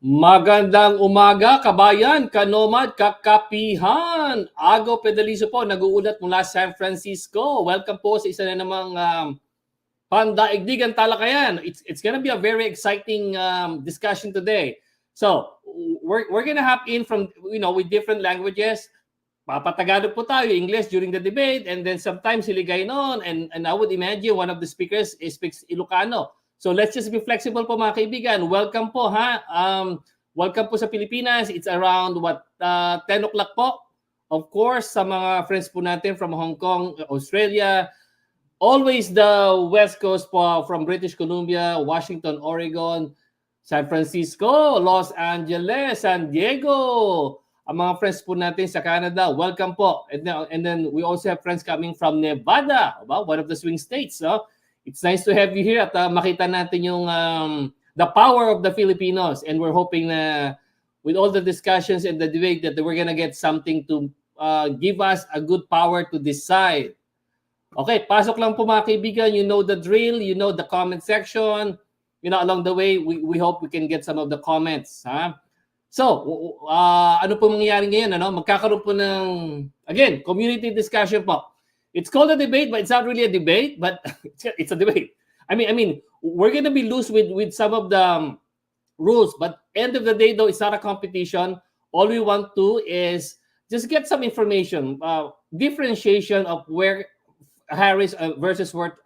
Magandang umaga, kabayan, kanomad, kakapihan. Ago Pedalizo po, nag-uulat mula San Francisco. Welcome po sa isa na namang pandaigdigan talakayan. It's gonna be a very exciting discussion today. So, we're gonna hop in from, with different languages. Papatagalog po tayo, English during the debate, and then sometimes Hiligaynon, and I would imagine one of the speakers speaks Ilocano. So let's just be flexible po mga kaibigan. Welcome po ha. Welcome po sa Pilipinas. It's around 10 o'clock po. Of course, sa mga friends po natin from Hong Kong, Australia, always the West Coast po, from British Columbia, Washington, Oregon, San Francisco, Los Angeles, San Diego. Ang mga friends po natin sa Canada, welcome po. And then we also have friends coming from Nevada, one of the swing states. So it's nice to have you here at makita natin yung the power of the Filipinos, and we're hoping na with all the discussions and the debate that we're gonna get something to give us a good power to decide. Okay, pasok lang po mga kaibigan. You know the drill, you know the comment section. Along the way, we hope we can get some of the comments. So, ano po mangyayari ngayon? Magkakaroon po ng, again, community discussion po. It's called a debate, but it's not really a debate, but it's a debate. I mean, we're going to be loose with some of the rules, but end of the day, though, it's not a competition. All we want to is just get some information, differentiation of where Harris versus where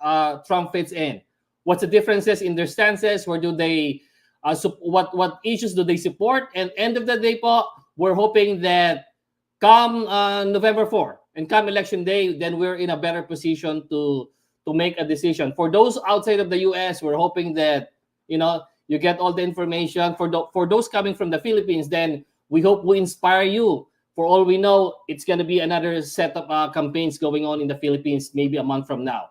Trump fits in. What's the differences in their stances? Where do they, what issues do they support? And end of the day, po, we're hoping that come November 4, and come election day, then we're in a better position to make a decision. For those outside of the US, we're hoping that you get all the information. For those coming from the Philippines, then we hope we inspire you. For all we know, it's going to be another set of campaigns going on in the Philippines maybe a month from now.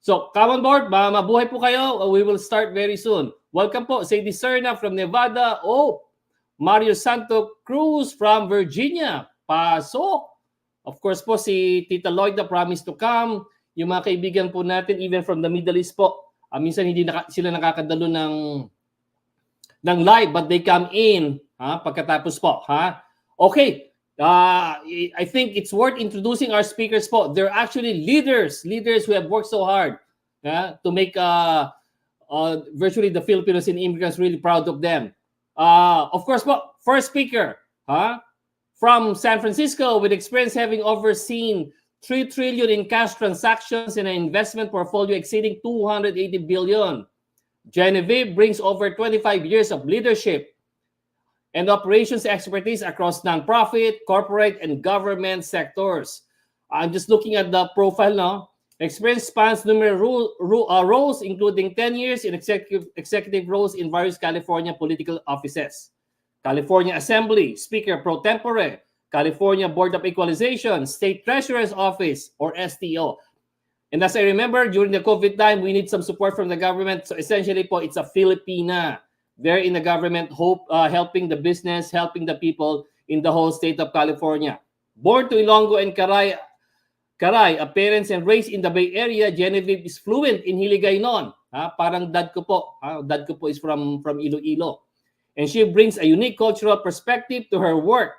So come on board, mabuhay po kayo. We will start very soon. Welcome po, Sadie Serna from Nevada. Oh, Mario Santo Cruz from Virginia. Pasok. Of course po, si Tita Lloyd na promised to come. Yung mga kaibigan po natin, even from the Middle East po, minsan hindi sila nakakadalo ng live, but they come in pagkatapos po. Okay, I think it's worth introducing our speakers po. They're actually leaders who have worked so hard to make virtually the Filipinos and immigrants really proud of them. Of course po, first speaker, from San Francisco, with experience having overseen 3 trillion in cash transactions and an investment portfolio exceeding 280 billion. Genevieve brings over 25 years of leadership and operations expertise across nonprofit, corporate, and government sectors. I'm just looking at the profile now. Experience spans numerous roles, including 10 years in executive roles in various California political offices. California Assembly, Speaker Pro Tempore, California Board of Equalization, State Treasurer's Office, or STO. And as I remember, during the COVID time, we need some support from the government. So essentially po, it's a Filipina there in the government, helping the business, helping the people in the whole state of California. Born to Ilonggo and Caray, parents and raised in the Bay Area, Genevieve is fluent in Hiligaynon. Parang dad ko po. Dad ko po is from Iloilo. And she brings a unique cultural perspective to her work.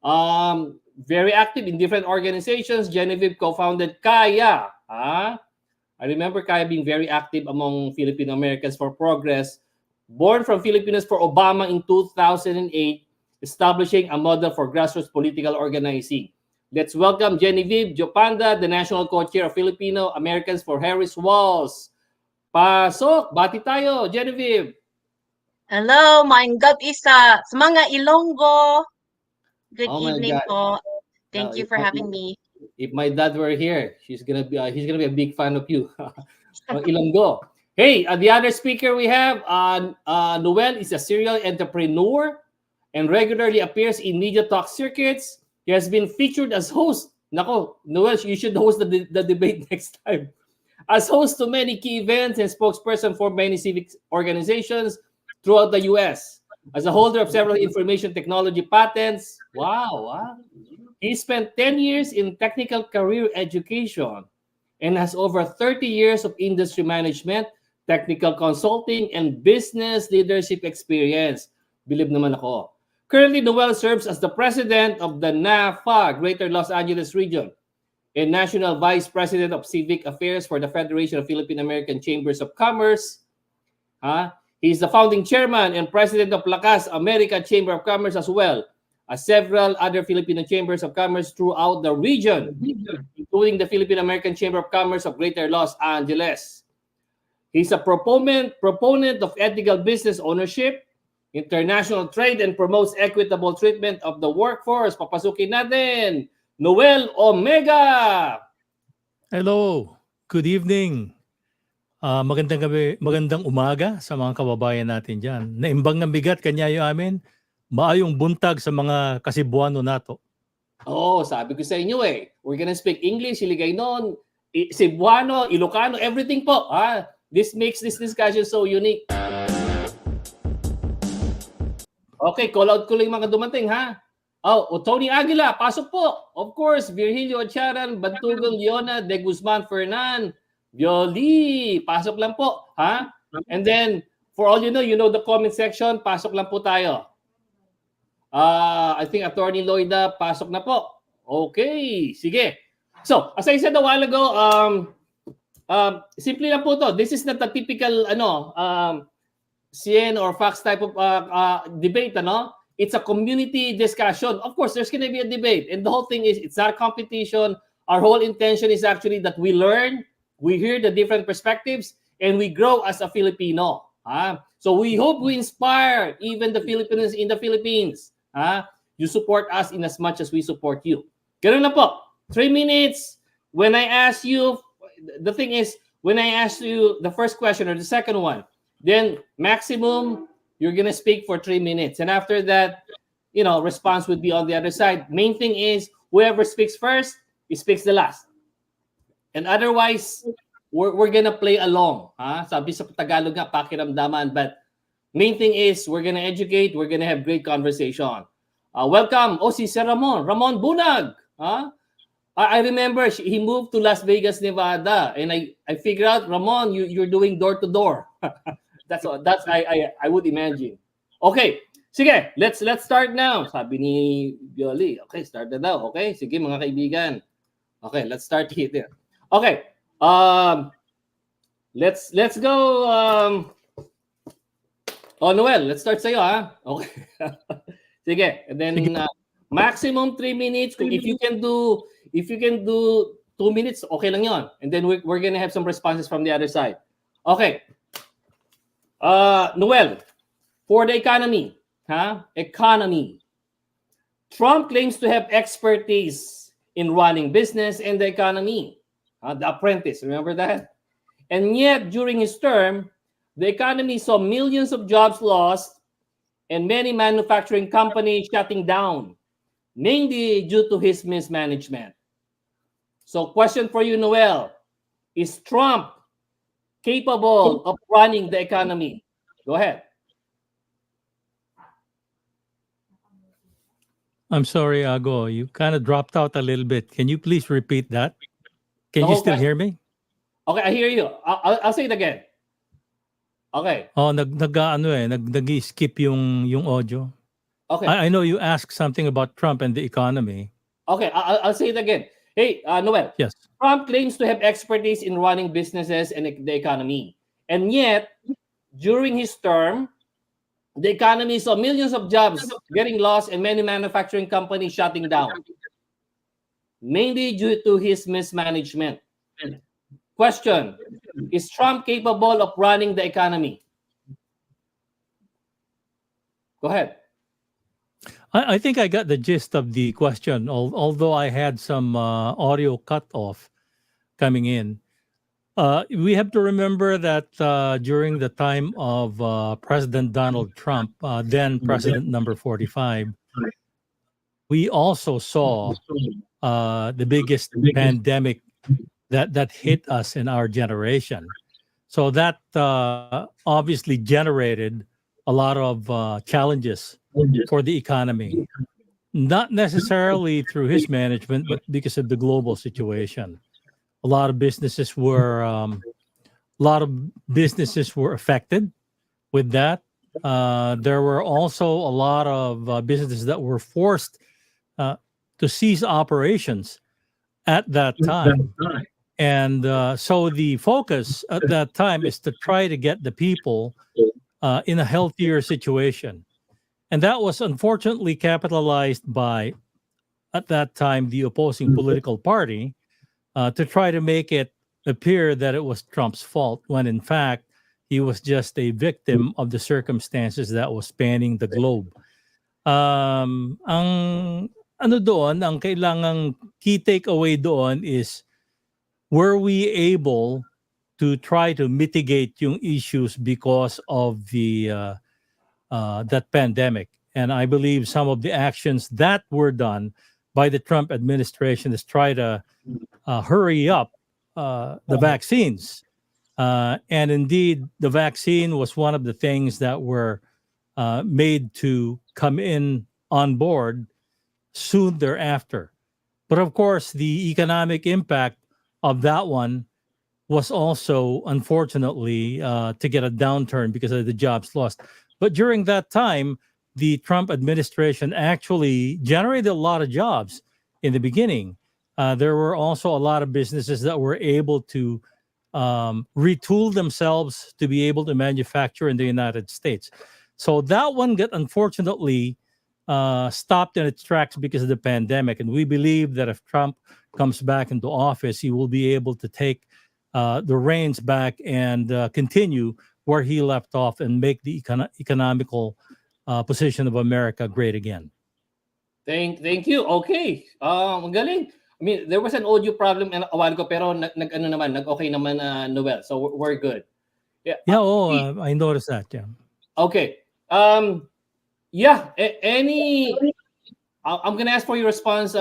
Very active in different organizations. Genevieve co-founded Kaya. I remember Kaya being very active among Filipino-Americans for Progress. Born from Filipinos for Obama in 2008, establishing a model for grassroots political organizing. Let's welcome Genevieve Jopanda, the National Co-Chair of Filipino-Americans for Harris Walls. Pasok! Bati tayo, Genevieve! Hello, maayong gabi sa mga Ilonggo. Good evening po. Thank you for having me. If my dad were here, he's gonna be a big fan of you. Ilonggo. Hey, the other speaker we have, Noel is a serial entrepreneur and regularly appears in media talk circuits. He has been featured as host. Nako, Noel, you should host the debate next time. As host to many key events and spokesperson for many civic organizations throughout the U.S. As a holder of several information technology patents, wow. He spent 10 years in technical career education and has over 30 years of industry management, technical consulting, and business leadership experience. Believe naman ako. Currently, Noel serves as the president of the NAFA, Greater Los Angeles Region, and National Vice President of Civic Affairs for the Federation of Filipino-American Chambers of Commerce. He is the founding chairman and president of Lakas America Chamber of Commerce, as well as several other Filipino chambers of commerce throughout the region, including the Filipino-American Chamber of Commerce of Greater Los Angeles. He's a proponent of ethical business ownership, international trade, and promotes equitable treatment of the workforce. Papasukin natin, Noel Omega! Hello, good evening. Magandang gabi, magandang umaga sa mga kababayan natin dyan. Naimbang ng bigat kanyayo amin, maayong buntag sa mga Kasibuano nato. Sabi ko sa inyo we're gonna speak English, Hiligaynon, Cebuano, Ilocano, everything po. This makes this discussion so unique. Okay, call out ko lang yung mga dumating, ha? Tony Aguila, pasok po. Of course, Virgilio Ocharan, Bantugang Leona, De Guzman Fernan, Violi, pasok lang po, ha? And then, for all you know the comment section, pasok lang po tayo. I think Attorney Loida, pasok na po. Okay, sige. So, as I said a while ago, simple lang po to. This is not the typical, CN or facts type of debate, It's a community discussion. Of course, there's going to be a debate. And the whole thing is, it's not a competition. Our whole intention is actually that we learn, we hear the different perspectives, and we grow as a Filipino. So we hope we inspire even the Filipinos in the Philippines. You support us in as much as we support you. Ganun na po. 3 minutes. When I ask you, the thing is, when I ask you the first question or the second one, then maximum, you're going to speak for 3 minutes. And after that, response would be on the other side. Main thing is, whoever speaks first, he speaks the last. And otherwise, we're going to play along. Sabi sa Tagalog nga, pakiramdaman. But main thing is, we're going to educate, we're going to have great conversation. Welcome, si Sir Ramon Bunag. I remember he moved to Las Vegas, Nevada. And I figured out, Ramon, you're doing door-to-door. That's I would imagine. Okay, sige, let's start now. Sabi ni Violi. Okay, start na daw. Okay, sige mga kaibigan. Okay, let's start here. Okay. Let's go. Noel, let's start sa'yo, ha? Okay. Sige, and then maximum 3 minutes. If you can do 2 minutes, okay lang 'yon. And then we're gonna have some responses from the other side. Okay. Noel, for the economy, Trump claims to have expertise in running business and the economy. The Apprentice, remember that? And yet, during his term, the economy saw millions of jobs lost and many manufacturing companies shutting down, mainly due to his mismanagement. So, question for you, Noel, is Trump capable of running the economy? Go ahead. I'm sorry, Ago, you kind of dropped out a little bit. Can you please repeat that? Can you still hear me? Okay, I hear you. I'll say it again. Okay. Nag-skip yung audio. Okay. I know you asked something about Trump and the economy. Okay, I'll say it again. Hey, Noel. Yes. Trump claims to have expertise in running businesses and the economy. And yet, during his term, the economy saw millions of jobs getting lost and many manufacturing companies shutting down, mainly due to his mismanagement. Question, is Trump capable of running the economy? Go ahead. I think I got the gist of the question, although I had some audio cut off coming in. We have to remember that during the time of President Donald Trump, then President number 45, we also saw the biggest pandemic that hit us in our generation. So that obviously generated a lot of challenges for the economy, not necessarily through his management, but because of the global situation. A lot of businesses were affected with that. there were also a lot of businesses that were forced to cease operations at that time. And so the focus at that time is to try to get the people in a healthier situation. And that was unfortunately capitalized by, at that time, the opposing political party to try to make it appear that it was Trump's fault, when in fact, he was just a victim of the circumstances that was spanning the globe. Ang ano doon, ang kailangang key takeaway doon is, were we able to try to mitigate yung issues because of the that pandemic? And I believe some of the actions that were done by the Trump administration is try to hurry up the vaccines. And indeed, the vaccine was one of the things that were made to come in on board soon thereafter. But of course, the economic impact of that one was also, unfortunately, to get a downturn because of the jobs lost. But during that time, the Trump administration actually generated a lot of jobs in the beginning. There were also a lot of businesses that were able to retool themselves to be able to manufacture in the United States. So that one got, unfortunately, stopped in its tracks because of the pandemic. And we believe that if Trump comes back into office, he will be able to take the reins back and continue where he left off and make the economical position of America great again. Thank you. Okay. Ang galing. I mean, there was an audio problem a while ago, pero nag-okay naman, Noel. So we're good. Yeah, I noticed that. Yeah. Okay. I'm gonna ask for your response,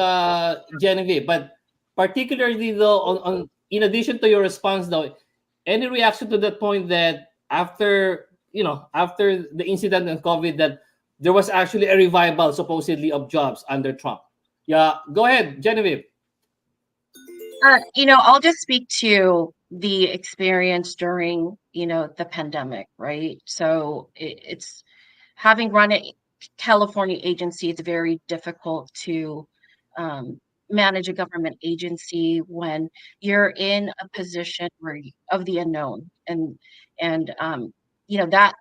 Genevieve, but particularly though, on in addition to your response though, any reaction to that point that after the incident and COVID, that there was actually a revival supposedly of jobs under Trump? Yeah, go ahead, Genevieve. I'll just speak to the experience during, the pandemic, right? So it's having run a California agency, it's very difficult to manage a government agency when you're in a position of the unknown, and that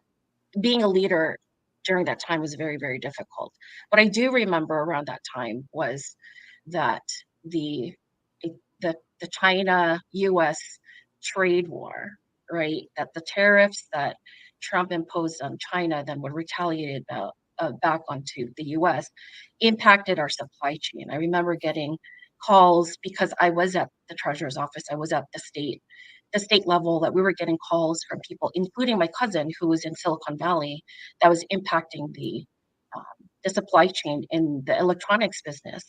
being a leader during that time was very, very difficult. What I do remember around that time was that the China-US trade war, right? That the tariffs that Trump imposed on China then were retaliated back onto the US, impacted our supply chain. I remember getting calls because I was at the treasurer's office. I was at the state level, that we were getting calls from people, including my cousin who was in Silicon Valley, that was impacting the supply chain in the electronics business.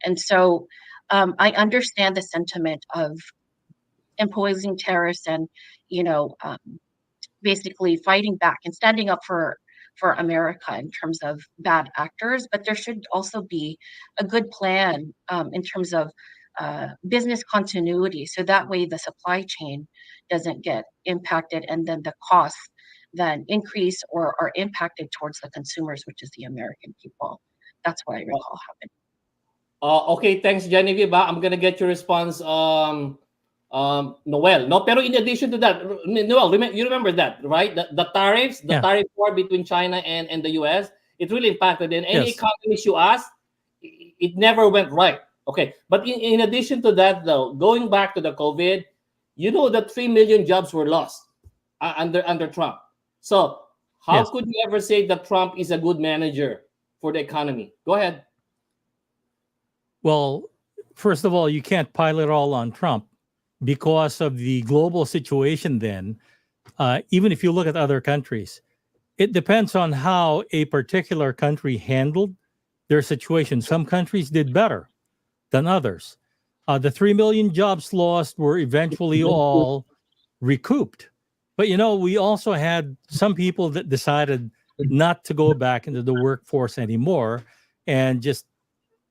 And so I understand the sentiment of imposing tariffs and, basically fighting back and standing up for America in terms of bad actors, but there should also be a good plan in terms of business continuity, so that way the supply chain doesn't get impacted and then the costs then increase or are impacted towards the consumers, which is the American people. That's what I recall happened. Okay, thanks, Genevieve. I'm gonna get your response, Noel. No, pero in addition to that, Noel, you remember that, right? The tariffs, tariff war between China and the US, it really impacted. And any economist you ask, it never went right. Okay, but in addition to that, though, going back to the COVID, that 3 million jobs were lost under Trump. So how could you ever say that Trump is a good manager for the economy? Go ahead. Well, first of all, you can't pile it all on Trump because of the global situation then. Even if you look at other countries, it depends on how a particular country handled their situation. Some countries did better than others. The 3 million jobs lost were eventually all recouped. But, we also had some people that decided not to go back into the workforce anymore and just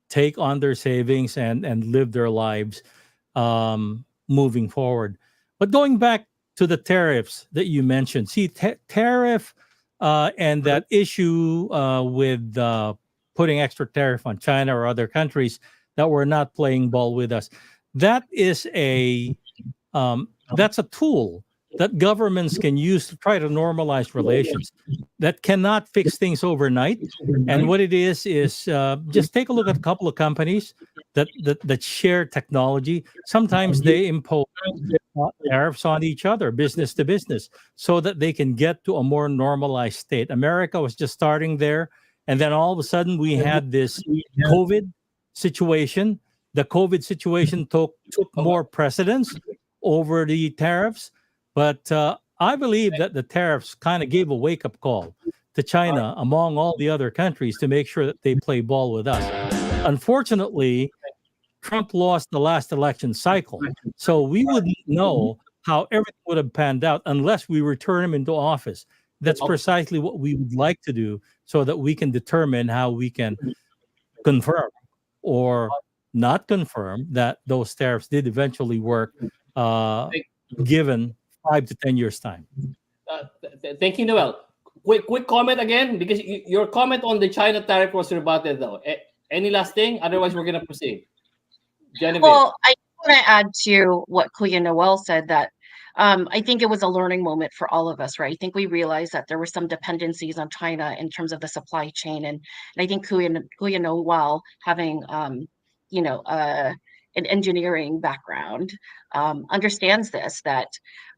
take on their savings and live their lives moving forward. But going back to the tariffs that you mentioned, see, tariff and that issue with putting extra tariff on China or other countries that were not playing ball with us. That is that's a tool that governments can use to try to normalize relations. That cannot fix things overnight. And what it is just take a look at a couple of companies that share technology. Sometimes they impose tariffs on each other, business to business, so that they can get to a more normalized state. America was just starting there, and then all of a sudden we had this COVID situation. The COVID situation took more precedence over the tariffs, but I believe that the tariffs kind of gave a wake-up call to China among all the other countries to make sure that they play ball with us. Unfortunately, Trump lost the last election cycle, so we wouldn't know how everything would have panned out unless we return him into office. That's precisely what we would like to do, so that we can determine how we can confirm or not confirm that those tariffs did eventually work, given 5 to 10 years time. Thank you, Noel. Quick comment again, because your comment on the China tariff was rebutted, though. Any last thing? Otherwise, we're gonna proceed. Genevieve. Well, I want to add to what Kuya Noel said, that I think it was a learning moment for all of us, right? I think we realized that there were some dependencies on China in terms of the supply chain, and I think Kuya Noel, having an engineering background, understands this. That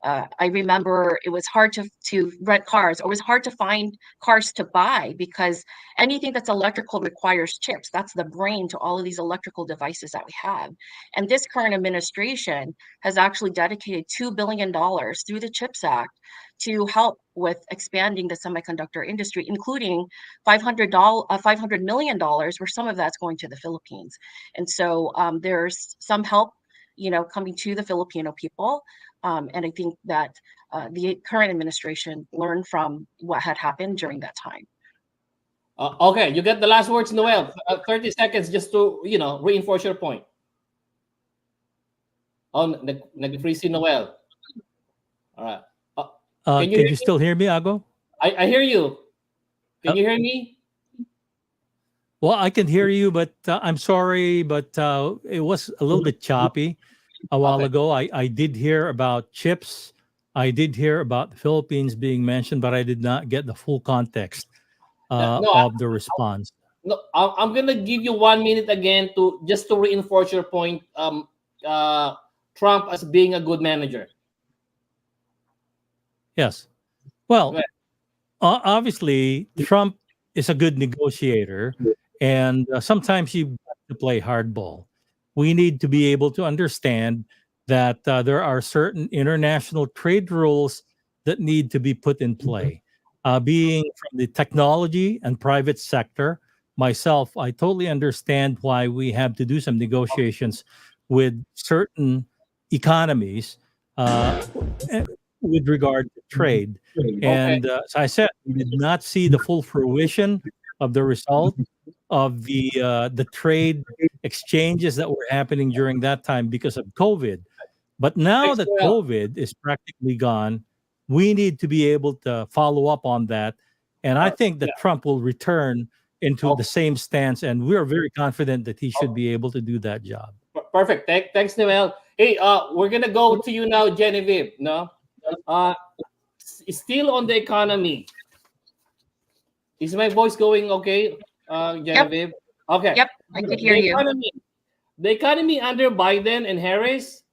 I remember it was hard to rent cars, or it was hard to find cars to buy, because anything that's electrical requires chips. That's the brain to all of these electrical devices that we have. And this current administration has actually dedicated $2 billion through the CHIPS Act to help with expanding the semiconductor industry, including $500 million, where some of that's going to the Philippines. And so there's some help, coming to the Filipino people. And I think that the current administration learned from what had happened during that time. Okay, you get the last words, Noel. 30 seconds just to, reinforce your point. Nag-free si Noel. All right. Can you still hear me, Ago? I hear you. Can you hear me? Well, I can hear you, but I'm sorry, but it was a little bit choppy a while ago. I did hear about chips. I did hear about the Philippines being mentioned, but I did not get the full context of the response. No, I'm gonna give you 1 minute again to reinforce your point. Trump as being a good manager. Yes. Well, obviously, Trump is a good negotiator, and sometimes you have to play hardball. We need to be able to understand that there are certain international trade rules that need to be put in play. Being from the technology and private sector, myself, I totally understand why we have to do some negotiations with certain economies with regard to trade. And as I said, we did not see the full fruition of the result of the trade exchanges that were happening during that time because of COVID. But now that COVID is practically gone, we need to be able to follow up on that. And I think that Trump will return into the same stance, and we're very confident that he should be able to do that job. Perfect. Thanks, Noel. Hey, we're gonna go to you now, Genevieve. No, still on the economy. Is my voice going okay, Genevieve? Yep. Okay. Yep, I could hear you. The economy under Biden and Harris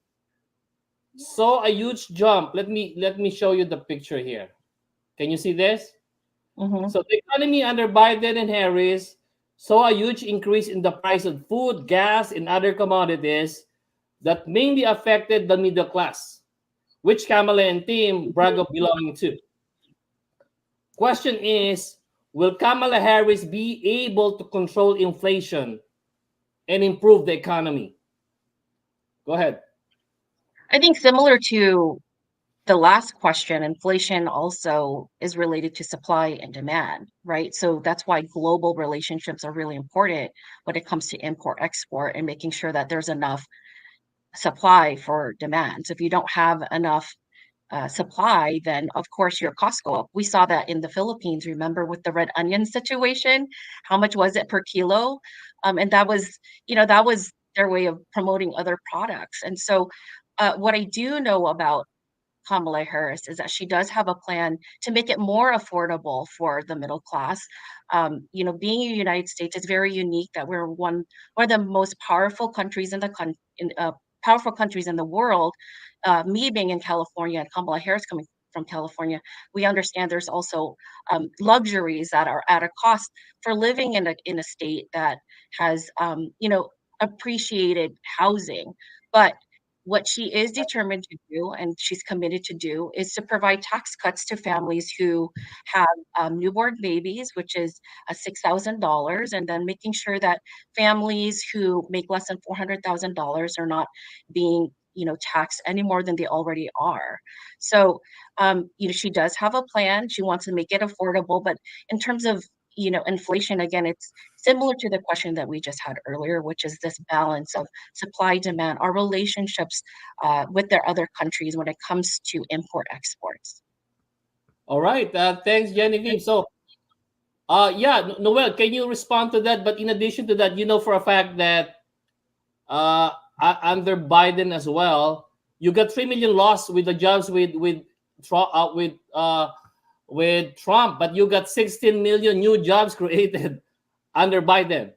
saw a huge jump. Let me show you the picture here. Can you see this? Mm-hmm. So the economy under Biden and Harris saw a huge increase in the price of food, gas, and other commodities that mainly affected the middle class, which Kamala and team brag of belonging to. Question is, will Kamala Harris be able to control inflation and improve the economy? Go ahead. I think similar to the last question, inflation also is related to supply and demand, right? So that's why global relationships are really important when it comes to import-export and making sure that there's enough supply for demand. So if you don't have enough supply, then of course your costs go up. We saw that in the Philippines. Remember with the red onion situation? How much was it per kilo? And that was, that was their way of promoting other products. And so, what I do know about Kamala Harris is that she does have a plan to make it more affordable for the middle class. Being in the United States is very unique that we're one of the most powerful countries powerful countries in the world. Me being in California and Kamala Harris coming from California, we understand there's also luxuries that are at a cost for living in a state that has appreciated housing, but what she is determined to do, and she's committed to do, is to provide tax cuts to families who have newborn babies, which is $6,000, and then making sure that families who make less than $400,000 are not being taxed any more than they already are. So, she does have a plan. She wants to make it affordable, but in terms of inflation, again, it's similar to the question that we just had earlier, which is this balance of supply demand, our relationships with their other countries when it comes to import exports. All right. Thanks, Genevieve. So, Noel, can you respond to that? But in addition to that, for a fact that under Biden as well, you got 3 million loss with the jobs with Trump, but you got 16 million new jobs created under Biden.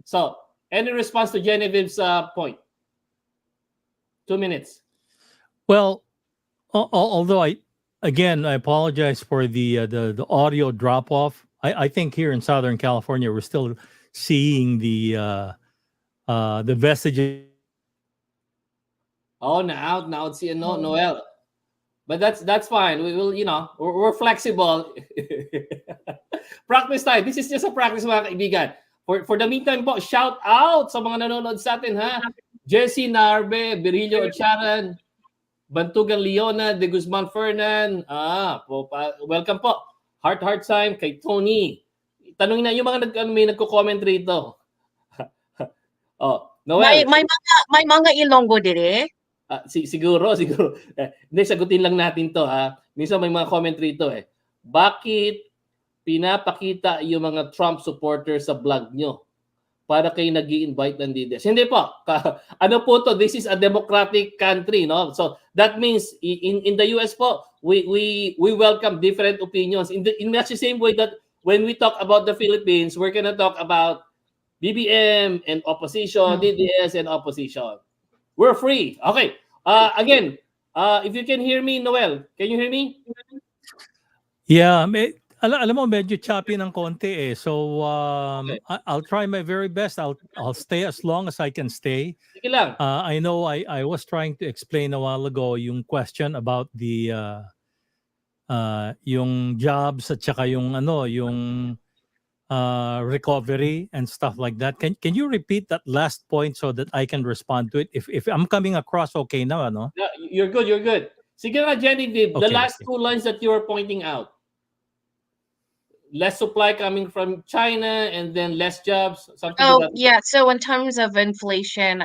So, any response to Genevieve's point? 2 minutes. Well, although I apologize for the audio drop off. I think here in Southern California we're still seeing the vestiges. Oh, now it's Noel. But that's fine. We will, we're flexible. Practice time. This is just a practice, mga kaibigan. For the meantime po, shout out sa mga nanonood sa atin, ha? Jessie Narbe, Berillo Ocharan, Bantugan Leona, De Guzman Fernan. Welcome po. Heart time kay Tony. Tanungin na yung mga may nagko-comment rito. Noel. May mga Ilonggo dire. Siguro. Hindi, sagutin lang natin to, ha. Minsan may mga comment rito eh. Bakit pinapakita yung mga Trump supporters sa vlog nyo? Para kayo nag-i-invite ng leaders. Hindi po. Ano po to? This is a democratic country, no? So that means in the US po, we welcome different opinions. In much the same way that when we talk about the Philippines, we're gonna talk about BBM and opposition, DDS and opposition. We're free. Okay. Again, if you can hear me, Noel, can you hear me? Yeah, alam mo medyo choppy ng konti eh. So okay. I'll try my very best. I'll stay as long as I can stay. Sige lang. I know I was trying to explain a while ago yung question about the yung jobs at saka yung recovery and stuff like that. Can you repeat that last point so that I can respond to it? If I'm coming across okay now, no? Yeah, you're good. Sige nga, Genevieve, the last two lines that you were pointing out. Less supply coming from China and then less jobs. Yeah. So in terms of inflation,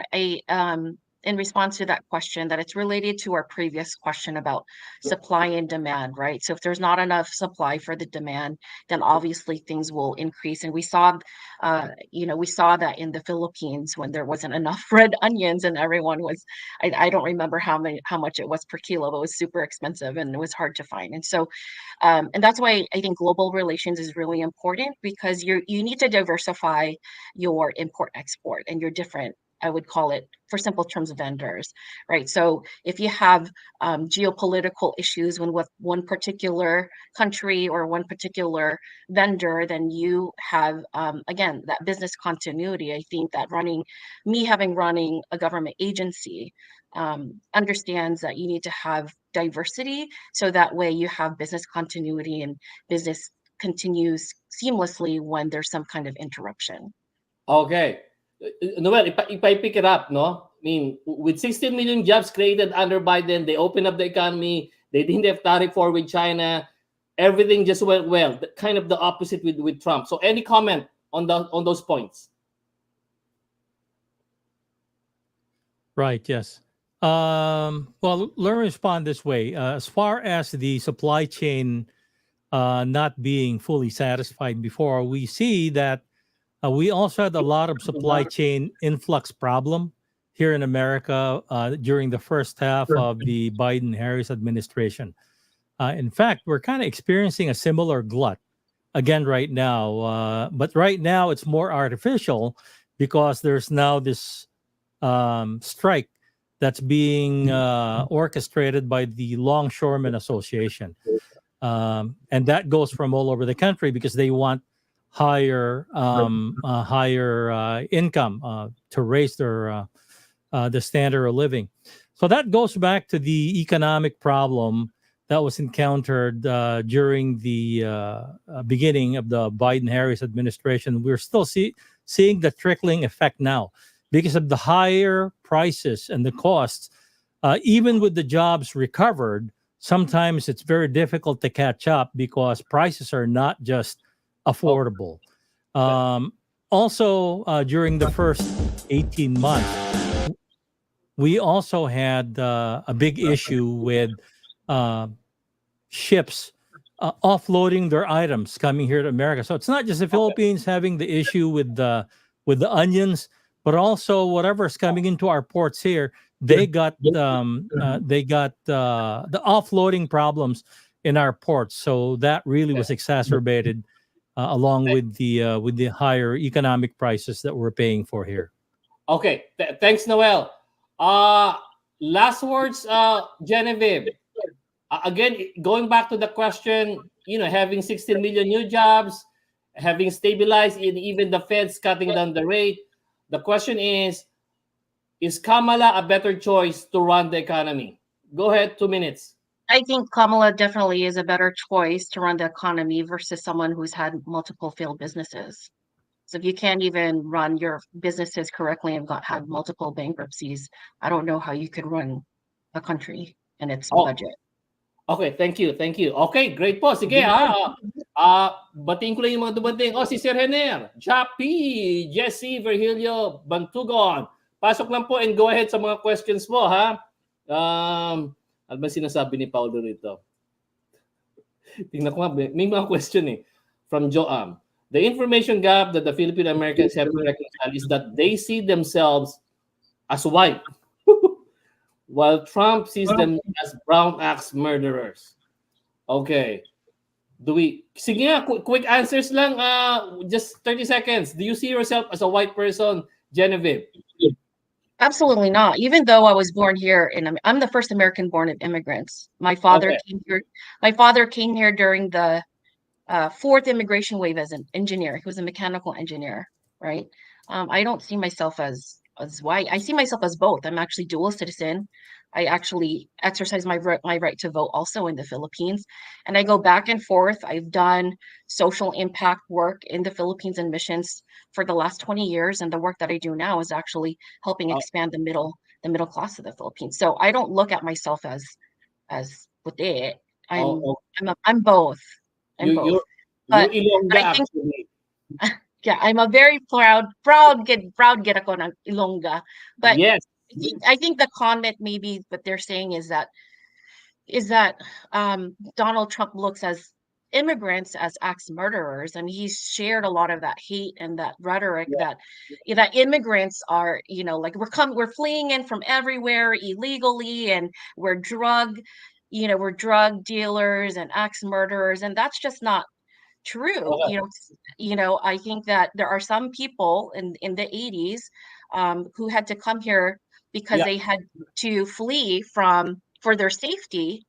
in response to that question, that it's related to our previous question about supply and demand, right? So if there's not enough supply for the demand, then obviously things will increase. And we saw that in the Philippines when there wasn't enough red onions and everyone was, I don't remember how much it was per kilo, but it was super expensive and it was hard to find. And so, and that's why I think global relations is really important, because you need to diversify your import-export and your different, I would call it, for simple terms, vendors, right? So if you have geopolitical issues with one particular country or one particular vendor, then you have, again, that business continuity. I think that running a government agency understands that you need to have diversity, so that way you have business continuity and business continues seamlessly when there's some kind of interruption. Okay. Noel, if I pick it up, no? I mean, with 16 million jobs created under Biden, they opened up the economy. They didn't have tariff war with China. Everything just went well. Kind of the opposite with Trump. So, any comment on those points? Right. Yes. Well, let me respond this way. As far as the supply chain not being fully satisfied before, we see that we also had a lot of supply chain influx problem here in America during the first half of the Biden-Harris administration. In fact, we're kind of experiencing a similar glut again right now. But right now, it's more artificial because there's now this strike that's being orchestrated by the Longshoremen Association. And that goes from all over the country because they want higher income to raise their the standard of living. So that goes back to the economic problem that was encountered during the beginning of the Biden-Harris administration. We're still seeing the trickling effect now because of the higher prices and the costs. Even with the jobs recovered, sometimes it's very difficult to catch up because prices are not just affordable. Also, during the first 18 months, we also had a big issue with ships offloading their items coming here to America. So it's not just the Philippines having the issue with the onions, but also whatever's coming into our ports here. They got the offloading problems in our ports. So that really was exacerbated along with the higher economic prices that we're paying for here. Okay, thanks, Noel. Last words, Genevieve. Again, going back to the question, having 16 million new jobs, having stabilized, and even the Fed's cutting down the rate. The question is Kamala a better choice to run the economy? Go ahead, 2 minutes. I think Kamala definitely is a better choice to run the economy versus someone who's had multiple failed businesses. So if you can't even run your businesses correctly and had multiple bankruptcies, I don't know how you could run a country and its budget. Okay, thank you. Okay, great po. Sige, batiin ko lang yung mga dumating. Si Sir Hener, Jappy, Jesse, Virgilio, Bantugon. Pasok lang po and go ahead sa mga questions mo, ha? Ano ba sinasabi ni Paulo rito? Tingnan ko nga, may mga question from Joam. The information gap that the Filipino-Americans have to reconcile is that they see themselves as white, while Trump sees them as brown axe murderers. Okay. Sige nga, quick answers lang, just 30 seconds. Do you see yourself as a white person, Genevieve? Absolutely not. Even though I was born here, I'm the first American born of immigrants. My father came here. My father came here during the fourth immigration wave as an engineer. He was a mechanical engineer, right? I don't see myself as white. I see myself as both. I'm actually dual citizen. I actually exercise my right to vote also in the Philippines. And I go back and forth. I've done social impact work in the Philippines and missions for the last 20 years. And the work that I do now is actually helping expand the middle class of the Philippines. So I don't look at myself as puti. I'm both. You're Ilongga, I think, actually. yeah, I'm a very proud get ako ng Ilongga. But yes. I think the comment maybe what they're saying is that Donald Trump looks as immigrants as axe murderers, and he's shared a lot of that hate and that rhetoric that immigrants are, like we're fleeing in from everywhere illegally, and we're drug dealers and axe murderers, and that's just not true. I think that there are some people in the 80s who had to come here because they had to flee for their safety,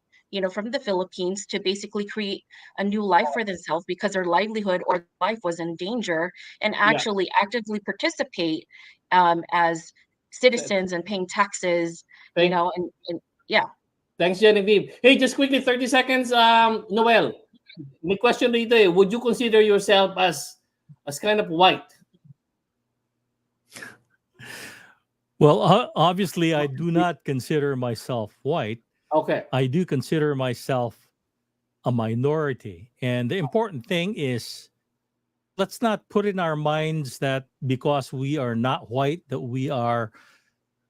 from the Philippines, to basically create a new life for themselves because their livelihood or life was in danger, and actually actively participate as citizens and paying taxes, and yeah. Thanks, Genevieve. Hey, just quickly, 30 seconds, Noel. My question rito would you consider yourself as kind of white? Well, obviously, I do not consider myself white. Okay. I do consider myself a minority. And the important thing is, let's not put in our minds that because we are not white, that we are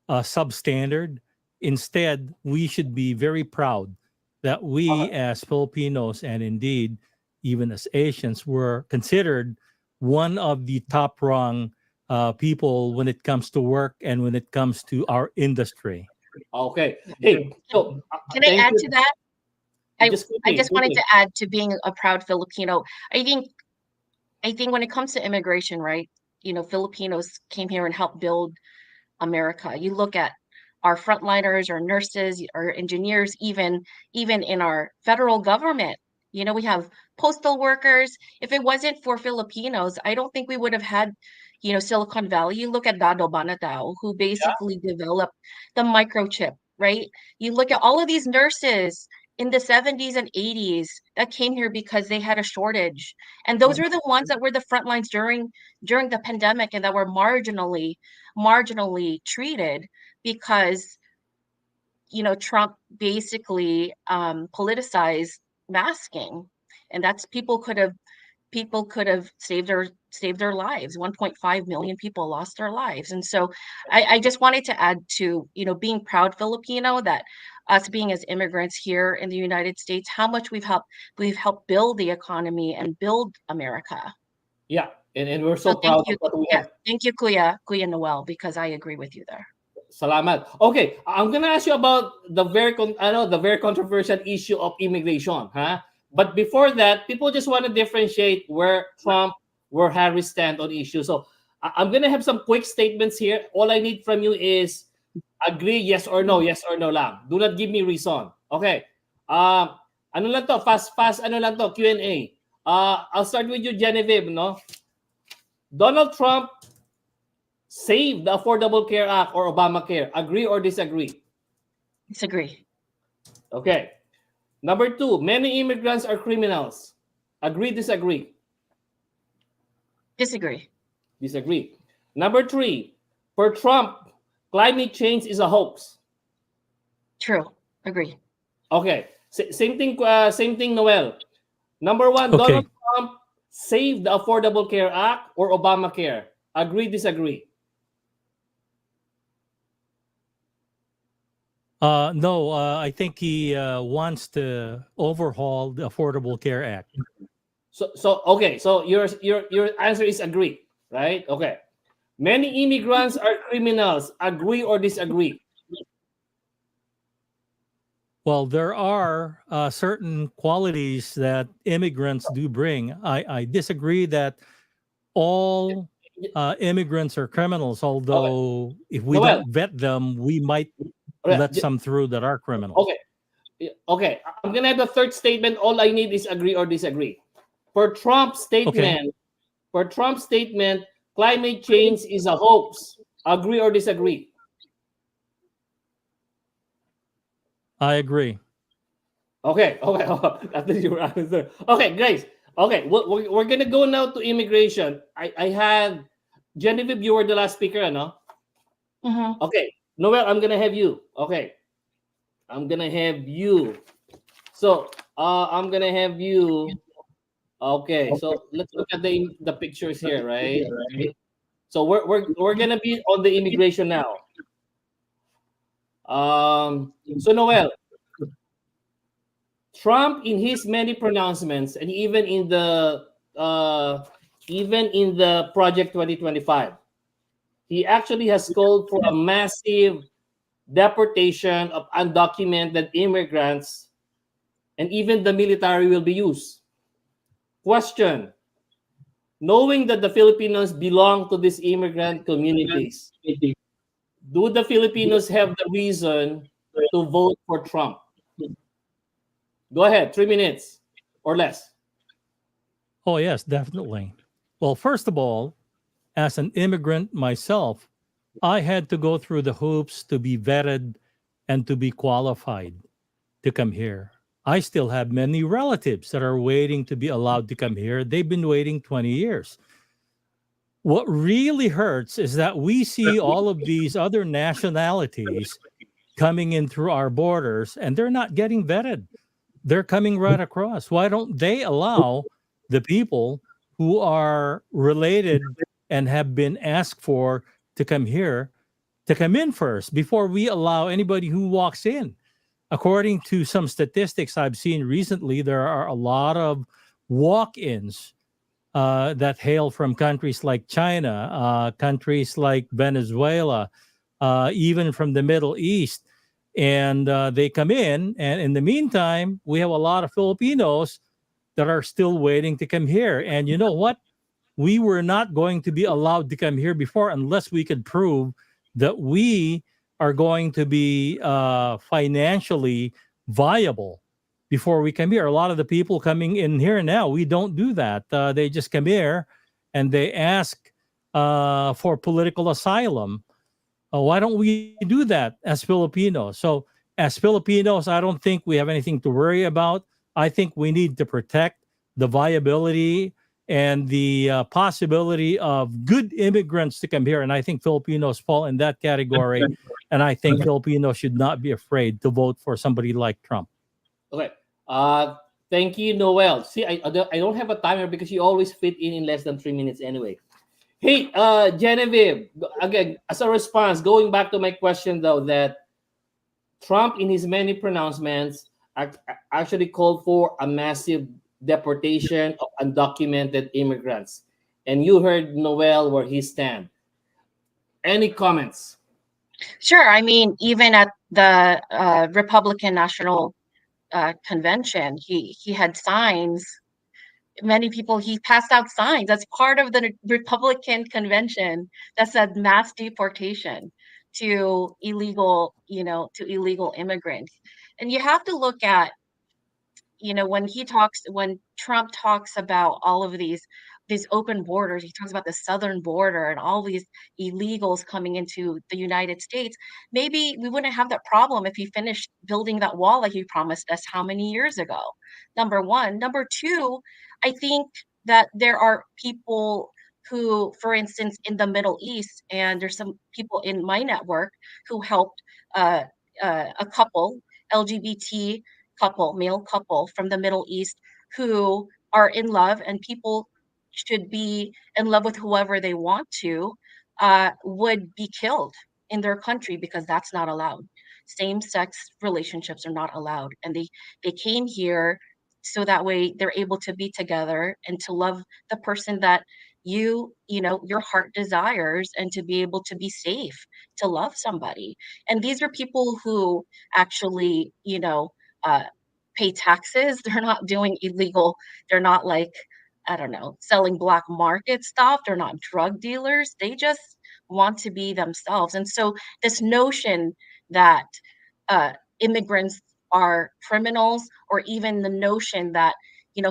substandard. Instead, we should be very proud that we as Filipinos and indeed even as Asians were considered one of the top rung people when it comes to work and when it comes to our industry. Okay. Hey, so Can I thank add you. to that? I Just I quickly, just wanted quickly. to add to being a proud Filipino. I think I think when it comes to immigration, right? Filipinos came here and helped build America. You look at our frontliners, our nurses, our engineers, even in our federal government. We have postal workers. If it wasn't for Filipinos, I don't think we would have had, Silicon Valley. You look at Dado Banatao, who basically developed the microchip, right? You look at all of these nurses in the 70s and 80s that came here because they had a shortage. And those were the ones that were the front lines during the pandemic and that were marginally treated because Trump basically politicized masking, and that's people could have saved their lives. 1.5 million people lost their lives, and so I just wanted to add to being proud Filipino that us being as immigrants here in the United States, how much we've helped build the economy and build America. Yeah, and we're So so proud of what we have. thank you, Kuya Noel, because I agree with you there. Salamat. Okay, I'm gonna ask you about the very controversial issue of immigration, huh? But before that, people just want to differentiate where Trump, where Harris stand on issues. So I'm gonna have some quick statements here. All I need from you is agree, yes or no lang. Do not give me reason. Okay. Ano lang to? Fast, ano lang to? Q&A. I'll start with you, Genevieve, no? Donald Trump saved the Affordable Care Act or Obamacare. Agree or disagree? Disagree. Okay. Number 2, many immigrants are criminals. Agree, disagree? Disagree. Disagree. Number 3, for Trump, climate change is a hoax. True. Agree. Okay. Same thing, Noel. Number 1, Okay. Donald Trump saved the Affordable Care Act or Obamacare. Agree, disagree? No, I think he wants to overhaul the Affordable Care Act. So okay. So your answer is agree, right? Okay. Many immigrants are criminals. Agree or disagree? Well, there are certain qualities that immigrants do bring. I disagree that all immigrants are criminals, although if we Noel. don't vet them, we might Okay. let some through that are criminals. Okay. I'm gonna have the third statement. All I need is agree or disagree. For Trump's statement, climate change is a hoax. Agree or disagree? I agree. Okay. After your answer. Okay, guys. Okay, we're gonna go now to immigration. I had Genevieve. You were the last speaker, no? Mm-hmm. Okay, Noel, I'm gonna have you. Okay, I'm gonna have you. So, I'm gonna have you. Okay, so let's look at the pictures here, right? So we're gonna be on the immigration now. So Noel, Trump in his many pronouncements and even in the Project 2025, he actually has called for a massive deportation of undocumented immigrants, and even the military will be used. Question: knowing that the Filipinos belong to these immigrant communities, do the Filipinos have the reason to vote for Trump? Go ahead, 3 minutes or less. Oh, yes, definitely. Well, first of all, as an immigrant myself, I had to go through the hoops to be vetted and to be qualified to come here. I still have many relatives that are waiting to be allowed to come here. They've been waiting 20 years. What really hurts is that we see all of these other nationalities coming in through our borders and they're not getting vetted. They're coming right across. Why don't they allow the people who are related and have been asked for to come here to come in first before we allow anybody who walks in. According to some statistics I've seen recently, there are a lot of walk-ins that hail from countries like China, countries like Venezuela, even from the Middle East. And they come in, and in the meantime, we have a lot of Filipinos that are still waiting to come here. And you know what? We were not going to be allowed to come here before unless we could prove that we are going to be financially viable before we come here. A lot of the people coming in here now, we don't do that. They just come here and they ask for political asylum. Why don't we do that as Filipinos? So as Filipinos, I don't think we have anything to worry about. I think we need to protect the viability and the possibility of good immigrants to come here. And I think Filipinos fall in that category. And I think Filipinos should not be afraid to vote for somebody like Trump. Okay. Thank you, Noel. See, I don't have a timer because you always fit in less than 3 minutes anyway. Hey, Genevieve, again, as a response, going back to my question, though, that Trump, in his many pronouncements, actually called for a massive deportation of undocumented immigrants. And you heard Noel where he stands. Any comments? Sure. I mean, even at the Republican National Convention, he had signs. Many people, he passed out signs. That's part of the Republican convention that said mass deportation to illegal immigrants. And you have to look at, when Trump talks about all of these open borders, he talks about the southern border and all these illegals coming into the United States. Maybe we wouldn't have that problem if he finished building that wall like he promised us how many years ago. Number one. Number two, I think that there are people who, for instance, in the Middle East, and there's some people in my network who helped a couple, LGBT couple, male couple from the Middle East, who are in love, and people should be in love with whoever they want to, would be killed in their country because that's not allowed. Same-sex relationships are not allowed, and they came here so that way they're able to be together and to love the person that your heart desires, and to be able to be safe to love somebody. And these are people who actually pay taxes. They're not doing illegal. They're not like, I don't know, selling black market stuff. They're not drug dealers. They just want to be themselves. And so this notion that immigrants are criminals, or even the notion that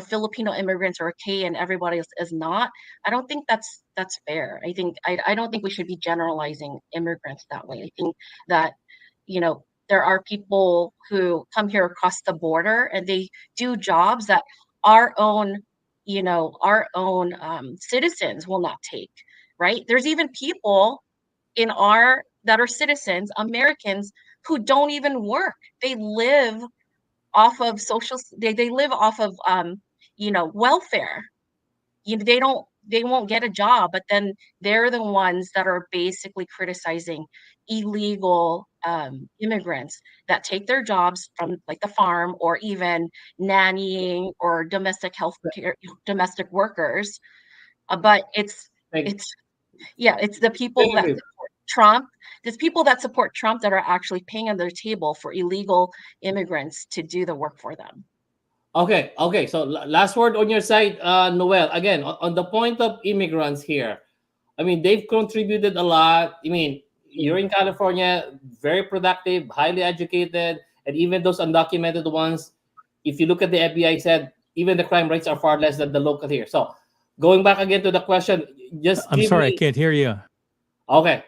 Filipino immigrants are okay and everybody else is not, I don't think that's fair. I don't think we should be generalizing immigrants that way. I think that there are people who come here across the border and they do jobs that our own citizens will not take, right? There's even people that are citizens, Americans, who don't even work. They live off of they live off of welfare. They won't get a job, but then they're the ones that are basically criticizing illegal immigrants that take their jobs from like the farm, or even nannying or domestic health care, domestic workers. But it's the people that support Trump. There's people that support Trump that are actually paying on their table for illegal immigrants to do the work for them. Okay. So last word on your side, Noel. Again, on the point of immigrants here, I mean, they've contributed a lot. I mean, you're in California, very productive, highly educated, and even those undocumented ones, if you look at the FBI, said even the crime rates are far less than the local here. So going back again to the question, I'm sorry, I can't hear you. Okay.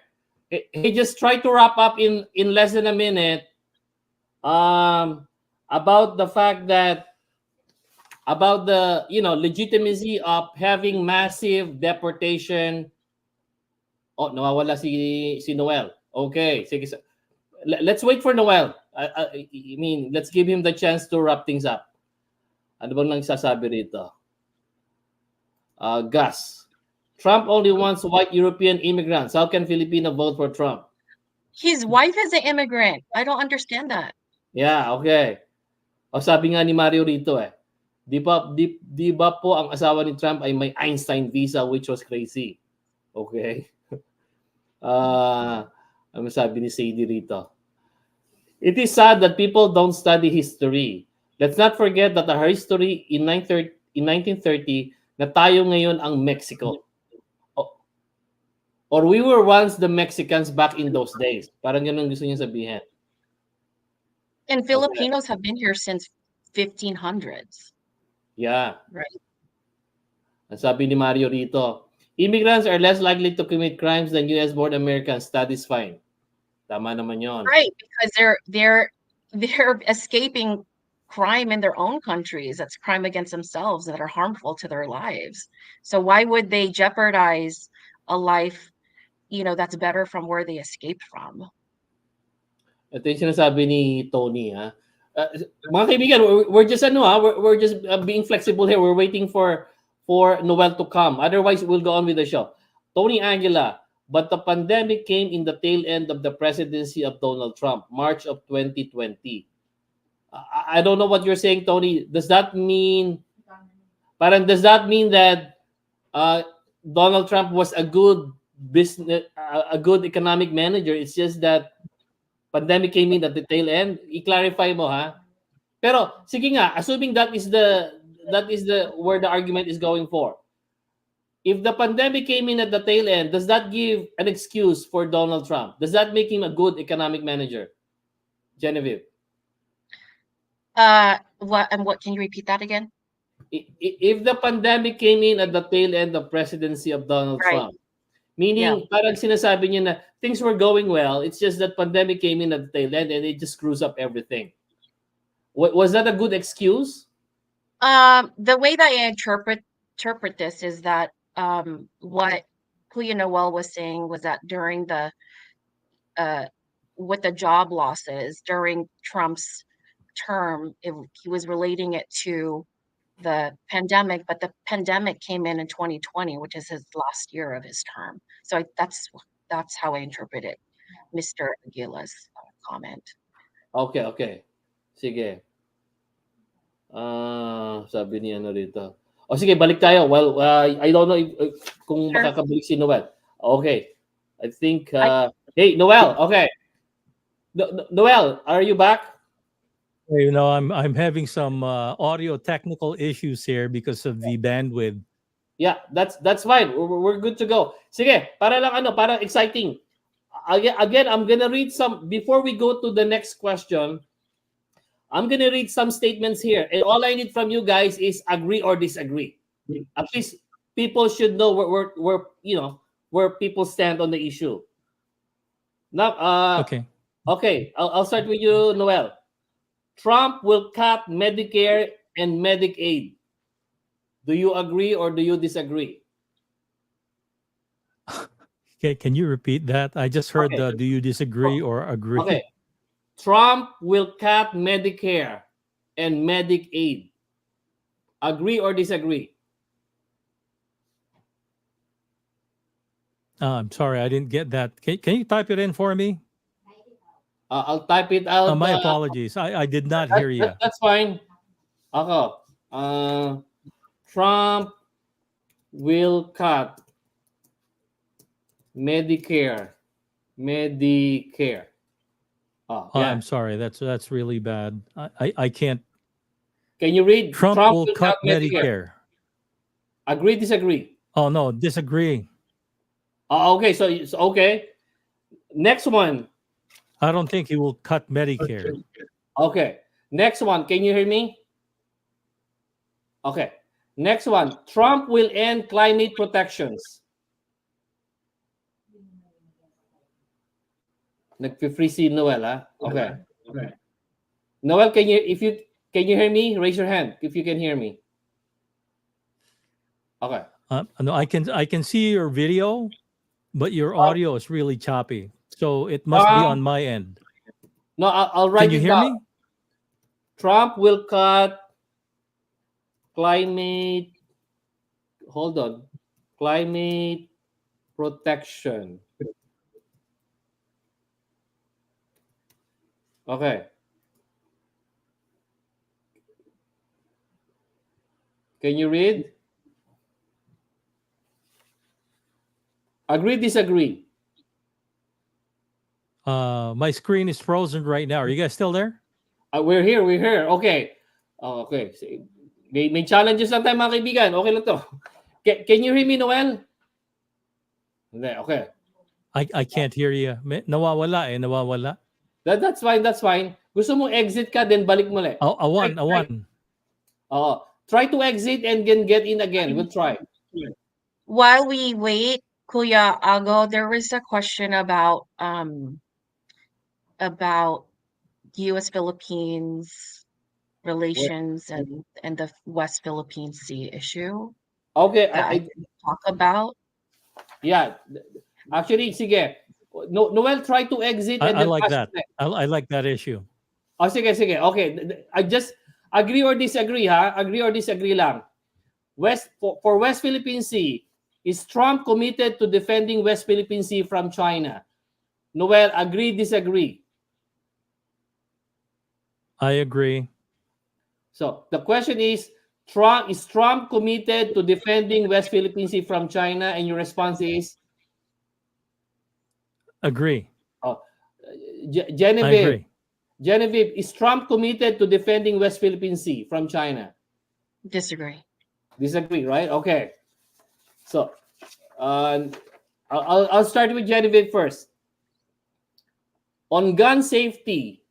He just tried to wrap up in less than a minute about the fact that, about the legitimacy of having massive deportation. Oh, nawawala si Noel. Okay, sige. Let's wait for Noel. I mean, let's give him the chance to wrap things up. Ano bang nagsasabi rito? Gus. Trump only wants white European immigrants. How can Filipino vote for Trump? His wife is an immigrant. I don't understand that. Yeah, okay. O sabi nga ni Mario rito di ba po ang asawa ni Trump ay may Einstein visa which was crazy. Okay. Ano sabi ni Sadie rito? It is sad that people don't study history. Let's not forget that our history in 1930 na tayo ngayon ang Mexico. Or we were once the Mexicans back in those days. Parang ganun gusto niya sabihin. And Filipinos have been here since 1500s. Yeah. Right. Ang sabi ni Mario rito, immigrants are less likely to commit crimes than US-born Americans. That is fine. Tama naman yon. Right, because they're escaping crime in their own countries. That's crime against themselves that are harmful to their lives. So why would they jeopardize a life, that's better from where they escaped from? Ito yung sinasabi ni Tony, ha? Mga kaibigan, we're just we're just being flexible here. We're waiting for Noel to come. Otherwise, we'll go on with the show. Tony Angela, but the pandemic came in the tail end of the presidency of Donald Trump, March of 2020. I don't know what you're saying, Tony. Does that mean that Donald Trump was a good a good economic manager? It's just that pandemic came in at the tail end. I-clarify mo, ha? Pero sige nga, assuming that is the where the argument is going for. If the pandemic came in at the tail end, does that give an excuse for Donald Trump? Does that make him a good economic manager? Genevieve. What can you repeat that again? If the pandemic came in at the tail end of presidency of Donald Trump, meaning parang sinasabi niya na things were going well, it's just that pandemic came in at the tail end and it just screws up everything. Was that a good excuse? The way that I interpret this is that what Kuya Noel was saying was that during the with the job losses during Trump's term, he was relating it to the pandemic, but the pandemic came in 2020, which is his last year of his term. So that's how I interpret it, Mr. Aguila's comment. Okay. Sige. Sabi niya rito. O sige, balik tayo. Well, I don't know if kung makakabalik si Noel. Okay. I think, hey, Noel, okay. Noel, are you back? I'm having some audio technical issues here because of the bandwidth. Yeah, that's fine. We're good to go. Sige, para exciting. Again, I'm gonna read some before we go to the next question. I'm gonna read some statements here, and all I need from you guys is agree or disagree. At least people should know where people stand on the issue. Now, okay. I'll start with you, Noel. Trump will cut Medicare and Medicaid. Do you agree or do you disagree? Okay, can you repeat that? I just heard the do you disagree or agree? Okay. Trump will cut Medicare and Medicaid. Agree or disagree? I'm sorry, I didn't get that. Can you type it in for me? I'll type it out. My apologies. I did not hear you. That's fine. Trump will cut Medicare. I'm sorry. That's really bad. I can't. Can you read? Trump will cut Medicare. Agree, disagree? Oh no, disagree. Okay, so okay. Next one. I don't think he will cut Medicare. Okay. Next one. Can you hear me? Okay. Next one. Trump will end climate protections. Nag-free si Noel, ha? Okay. Noel, can you hear me? Raise your hand if you can hear me. Okay. No, I can see your video, but your audio is really choppy. So it must be on my end. No, I'll write it down. Can you hear me? Trump will cut climate protection. Okay. Can you read? Agree, disagree? My screen is frozen right now. Are you guys still there? We're here, we're here. Okay. Oh, okay. May challenges lang tayo mga kaibigan. Okay lang to. Can you hear me, Noel? Hindi, okay. I can't hear you. Nawawala eh, nawawala. That's fine, that's fine. Gusto mo exit ka, then balik mo ulit. Awan. Try to exit and then get in again. We'll try. While we wait, Kuya Ago, there was a question about U.S. Philippines relations and the West Philippine Sea issue Okay, that I can talk about. yeah. Actually, sige. Noel, try to exit and I then like pass that. it. I like that issue. Oh, sige. Okay. I just agree or disagree, ha? Agree or disagree lang. For West Philippine Sea, is Trump committed to defending West Philippine Sea from China? Noel, agree, disagree? I agree. So the question is Trump committed to defending West Philippine Sea from China? And your response is? Agree. Oh, I Genevieve. agree. Genevieve, is Trump committed to defending West Philippine Sea from China? Disagree. Disagree, right? Okay. So, I'll start with Genevieve first. On gun safety,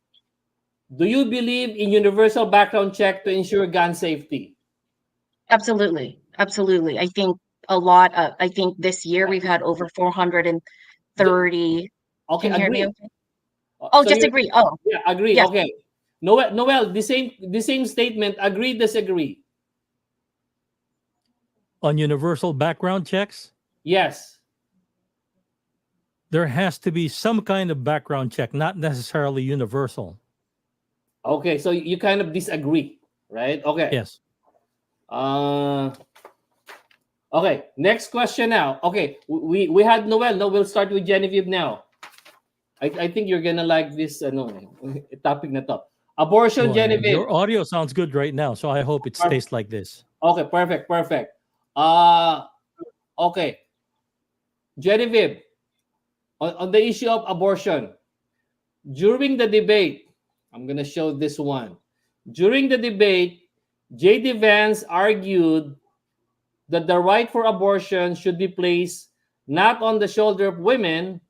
do you believe in universal background check to ensure gun safety? Absolutely. I think I think this year we've had over 430. Okay, Can you hear me agree. okay? Oh, So disagree. Oh, yeah, agree. yes. Okay. Noel, the same statement. Agree, disagree? On universal background checks, Yes. there has to be some kind of background check, not necessarily universal. Okay, so you kind of disagree, right? Okay. Yes. Okay, next question now. Okay, we had Noel. No, we'll start with Genevieve now. I think you're gonna like this topic na to. Abortion, Well, Genevieve. your audio sounds good right now, so I hope it stays like this. Okay, perfect. Okay. Genevieve, on the issue of abortion, during the debate, I'm gonna show this one. During the debate, J.D. Vance argued that the right for abortion should be placed not on the shoulder of women,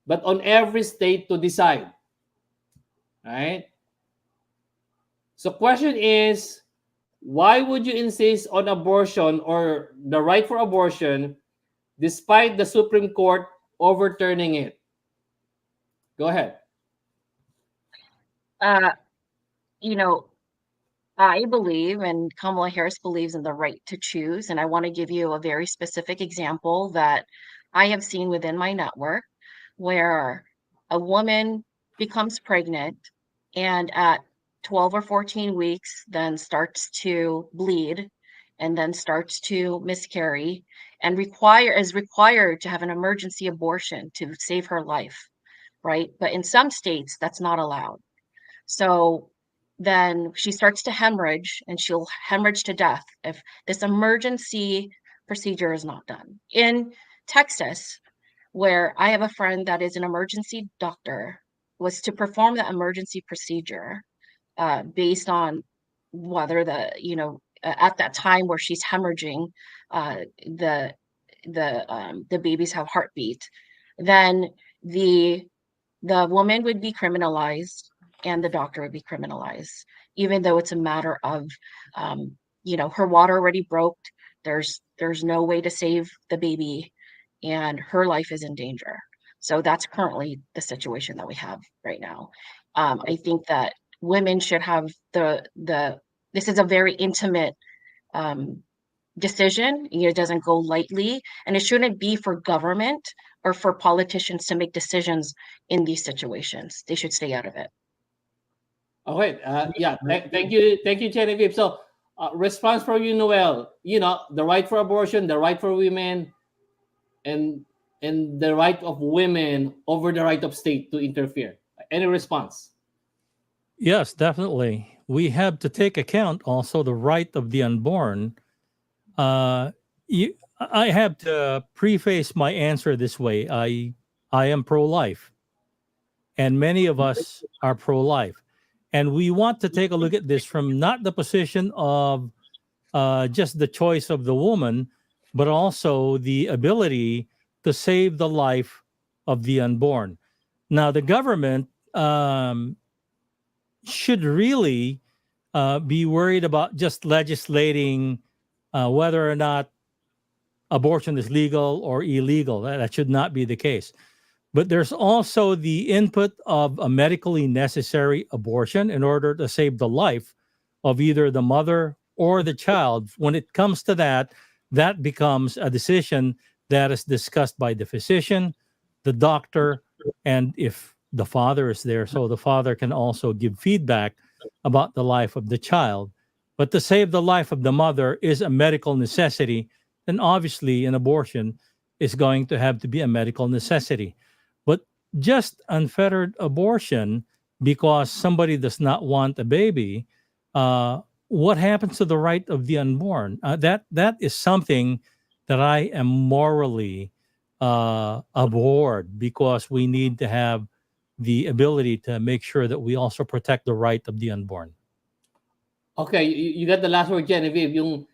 but on every state to decide. Right? So question is, why would you insist on abortion or the right for abortion despite the Supreme Court overturning it? Go ahead. You know, I believe, and Kamala Harris believes in the right to choose. And I want to give you a very specific example that I have seen within my network where a woman becomes pregnant and at 12 or 14 weeks then starts to bleed and then starts to miscarry and is required to have an emergency abortion to save her life, right? But in some states, that's not allowed. So then she starts to hemorrhage and she'll hemorrhage to death if this emergency procedure is not done. In Texas, where I have a friend that is an emergency doctor, was to perform the emergency procedure based on whether at that time where she's hemorrhaging, the babies have heartbeat, then the woman would be criminalized and the doctor would be criminalized, even though it's a matter of, her water already broke. There's no way to save the baby, and her life is in danger. So that's currently the situation that we have right now. I think that women should have this is a very intimate decision. It doesn't go lightly, and it shouldn't be for government or for politicians to make decisions in these situations. They should stay out of it. Okay. Thank you, Genevieve. So, response from you, Noel. The right for abortion, the right for women, and the right of women over the right of state to interfere. Any response? Yes, definitely. We have to take account also the right of the unborn. Uh, I have to preface my answer this way. I am pro-life, and many of us are pro-life, and we want to take a look at this from not the position of just the choice of the woman, but also the ability to save the life of the unborn. Now, the government should really be worried about just legislating whether or not abortion is legal or illegal. That should not be the case. But there's also the input of a medically necessary abortion in order to save the life of either the mother or the child. When it comes to that, that becomes a decision that is discussed by the physician, the doctor, and if the father is there, so the father can also give feedback about the life of the child. But to save the life of the mother is a medical necessity, then obviously an abortion is going to have to be a medical necessity. But just unfettered abortion because somebody does not want a baby, what happens to the right of the unborn? That is something that I am morally abhorred, because we need to have the ability to make sure that we also protect the right of the unborn. Okay, you got the last word, Genevieve.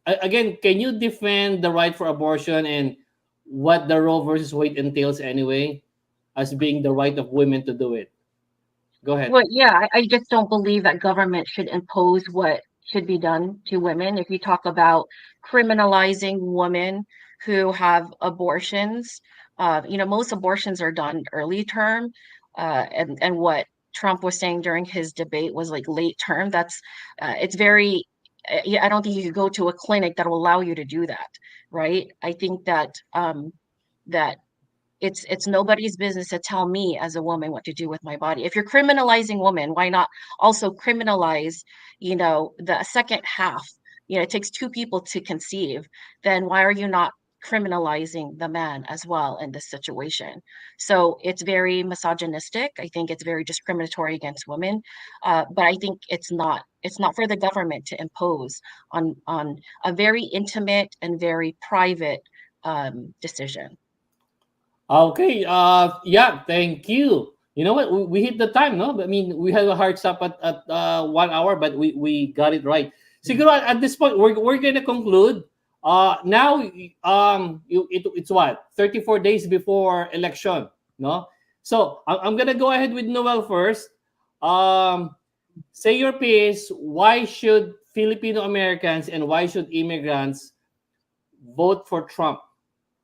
Again, can you defend the right for abortion and what the Roe versus Wade entails anyway, as being the right of women to do it? Go ahead. Well, yeah, I just don't believe that government should impose what should be done to women. If you talk about criminalizing women who have abortions, most abortions are done early term, and what Trump was saying during his debate was like late term. It's very. Yeah, I don't think you could go to a clinic that will allow you to do that, right? I think that it's nobody's business to tell me as a woman what to do with my body. If you're criminalizing women, why not also criminalize, the second half? It takes two people to conceive. Then why are you not criminalizing the man as well in this situation? So it's very misogynistic. I think it's very discriminatory against women. But I think it's not for the government to impose on a very intimate and very private decision. Okay. Yeah. Thank you. You know what? We hit the time, no? I mean, we had a hard stop at 1 hour, but we got it right. Siguro at this point, we're gonna conclude. Now, it's what 34 days before election, no? So I'm gonna go ahead with Noel first. Um, say your piece. Why should Filipino Americans and why should immigrants vote for Trump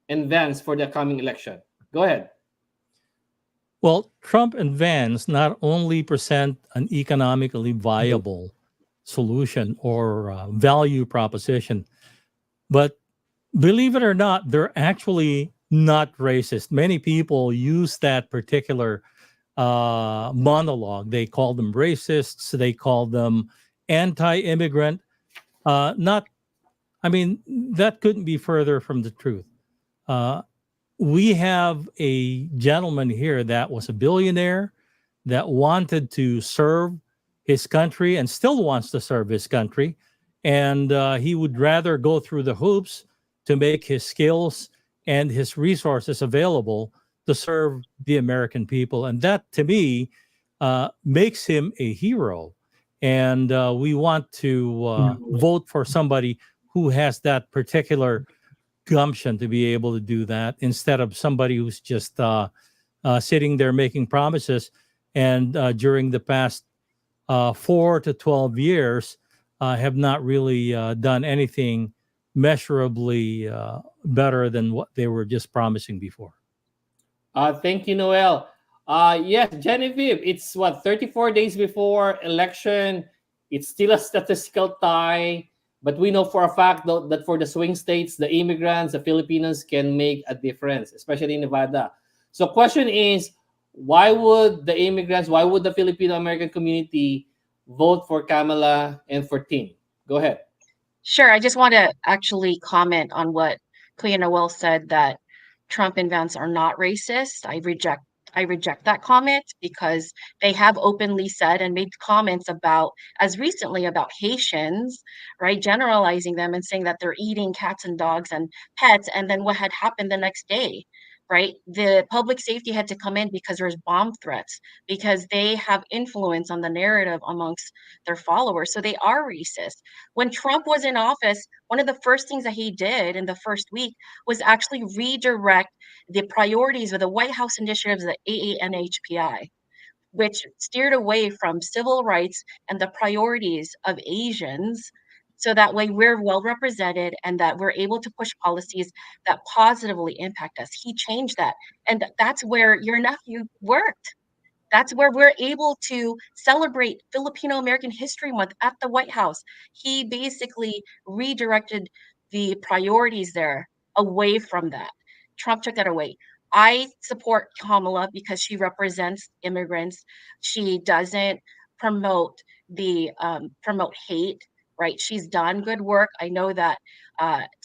and Vance for the coming election? Go ahead. Well, Trump and Vance not only present an economically viable solution or value proposition, but believe it or not, they're actually not racist. Many people use that particular monologue. They call them racists. They call them anti-immigrant. Not, I mean, that couldn't be further from the truth. Uh, we have a gentleman here that was a billionaire that wanted to serve his country and still wants to serve his country. And he would rather go through the hoops to make his skills and his resources available to serve the American people. And that, to me, makes him a hero. And we want to vote for somebody who has that particular gumption to be able to do that, instead of somebody who's just sitting there making promises and during the past 4 to 12 years have not really done anything measurably better than what they were just promising before. Thank you, Noel. Yes, Genevieve, it's what 34 days before election. It's still a statistical tie, but we know for a fact though, that for the swing states, the immigrants, the Filipinos can make a difference, especially in Nevada. So, question is, why would the Filipino American community vote for Kamala and for Tim? Go ahead. Sure. I just want to actually comment on what Clea Noel said, that Trump and Vance are not racist. I reject I reject that comment because they have openly said and made comments about, as recently about Haitians, right? Generalizing them and saying that they're eating cats and dogs and pets. And then what had happened the next day, right? The public safety had to come in because there's bomb threats, because they have influence on the narrative amongst their followers. So they are racist. When Trump was in office, one of the first things that he did in the first week was actually redirect the priorities of the White House initiatives, the AANHPI, which steered away from civil rights and the priorities of Asians. So that way we're well represented and that we're able to push policies that positively impact us. He changed that. And that's where your nephew worked. That's where we're able to celebrate Filipino-American History Month at the White House. He basically redirected the priorities there away from that. Trump took that away. I support Kamala because she represents immigrants. She doesn't promote promote hate, right? She's done good work. I know that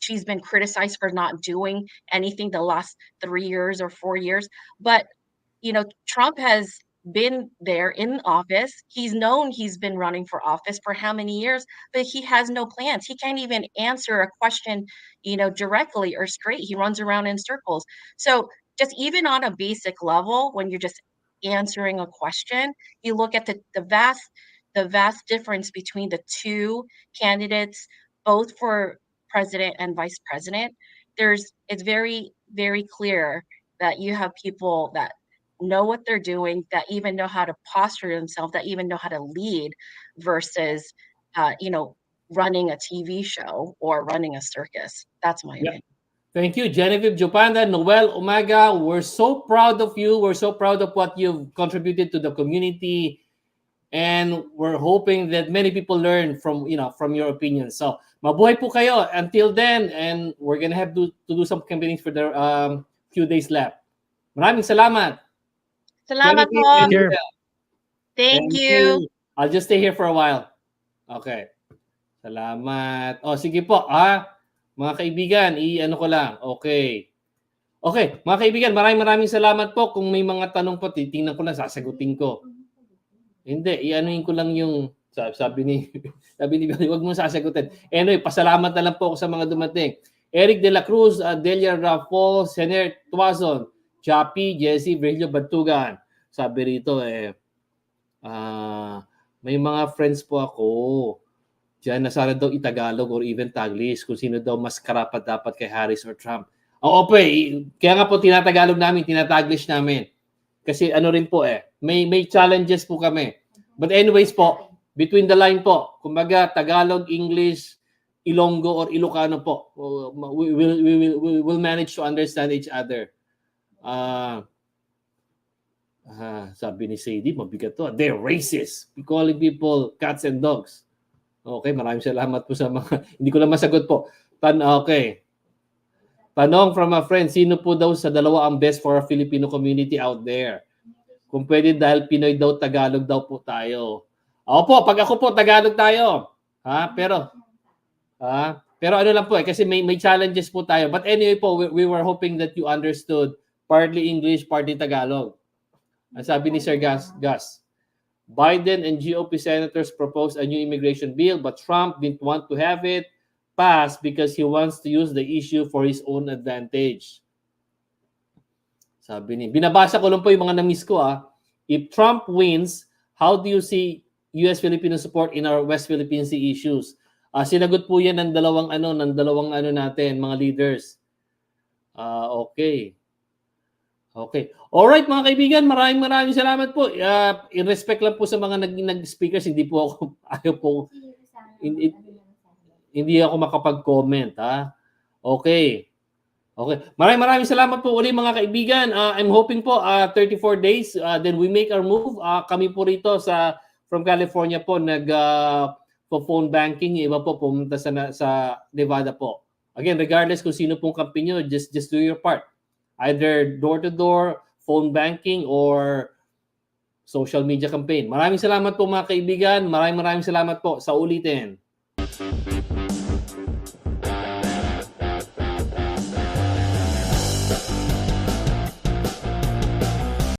she's been criticized for not doing anything the last 3 years or 4 years, but Trump has been there in office. He's known he's been running for office for how many years, but he has no plans. He can't even answer a question, directly or straight. He runs around in circles. So just even on a basic level, when you're just answering a question, you look at the vast difference between the two candidates, both for president and vice president. It's very, very clear that you have people that know what they're doing, that even know how to posture themselves, that even know how to lead versus, running a TV show or running a circus. That's my Yeah. opinion. Thank you, Genevieve Jopanda, Noel Umaga. We're so proud of you. We're so proud of what you've contributed to the community, and we're hoping that many people learn from your opinions. So, mabuhay po kayo until then, and we're gonna have to do some campaigning for the few days left. Maraming salamat, Salamat Genevieve po. and Take care. Noel. Thank Thank you. you. I'll just stay here for a while. Okay. Salamat. Sige po, mga kaibigan, i-ano ko lang. Okay. Okay, mga kaibigan, maraming salamat po. Kung may mga tanong po, titingnan ko lang, sasagutin ko. Hindi, i-anuin ko lang yung sabi ni Billy, wag mo sasagutin. Anyway, pasalamat na lang po ako sa mga dumating. Eric De La Cruz, Delia Rafo, Sener Tuazon, Chappy, Jesse, Virgilio Bantugan. Sabi rito may mga friends po ako diyan na sana daw itagalog or even Taglish kung sino daw mas karapat dapat kay Harris or Trump. Oo po kaya nga po tinatagalog namin, tinataglish namin. Kasi ano rin po may challenges po kami. But anyways po, between the line po, kumbaga Tagalog, English, Ilonggo or Ilocano po, we will manage to understand each other. Sabi ni Sadie, mabigat to. They're racist. We calling people cats and dogs. Okay, maraming salamat po sa mga hindi ko lang masagot po. Okay. Tanong from a friend, sino po daw sa dalawa ang best for a Filipino community out there? Kung pwede dahil Pinoy daw, Tagalog daw po tayo. Opo, pag ako po, Tagalog tayo. Pero ano lang po kasi may challenges po tayo. But anyway po, we were hoping that you understood partly English, partly Tagalog. Ang sabi ni Sir Gus, Biden and GOP senators proposed a new immigration bill, but Trump didn't want to have it passed because he wants to use the issue for his own advantage. Sabi ni, binabasa ko lang po yung mga na-miss ko. If Trump wins, how do you see US-Filipino support in our West Philippine Sea issues? Sinagot po yan ng dalawang natin, mga leaders. Okay. Alright mga kaibigan, maraming salamat po. In respect lang po sa mga nag-speakers, hindi po ako, hindi ako makapag-comment. Okay. Maraming salamat po uli mga kaibigan. I'm hoping po 34 days, then we make our move. Kami po rito from California po, phone banking. Iba po pumunta sa Nevada po. Again, regardless kung sino pong kampi nyo, just do your part. Either door-to-door, phone banking, or social media campaign. Maraming salamat po mga kaibigan. Maraming salamat po sa ulitin.